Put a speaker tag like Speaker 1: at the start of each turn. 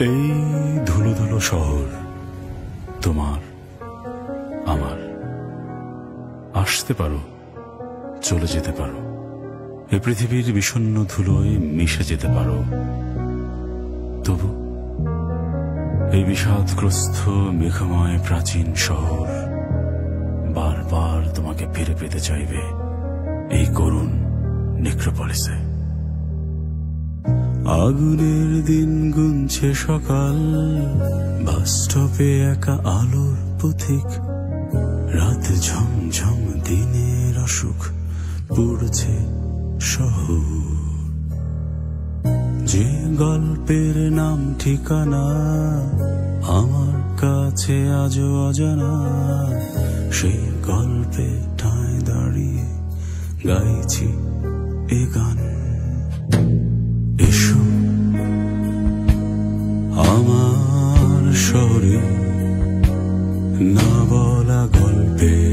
Speaker 1: এই ধুলো ধুলো শহর তোমার আমার, আসতে পারো চলে যেতে পারো, এ পৃথিবীর বিষণ্ণ ধুলোয় মিশে যেতে পারো। তবু এই বিষাদগ্রস্ত মেঘময় প্রাচীন শহর বারবার তোমাকে ফিরে পেতে চাইবে এই করুণ নেক্রোপলিসে। আগুনের দিন গুনছে সকাল, বাস স্টপে একা আলোর পথিক, রাত ঝমঝম দিনের অসুখ পড়ছে শহর। যে গল্পের নাম ঠিকানা আমার কাছে আজও অজানা, সেই গল্পে ঠায় দাঁড়িয়ে গাইছি এ গান। এসো আমার শহরে না বলা গল্পে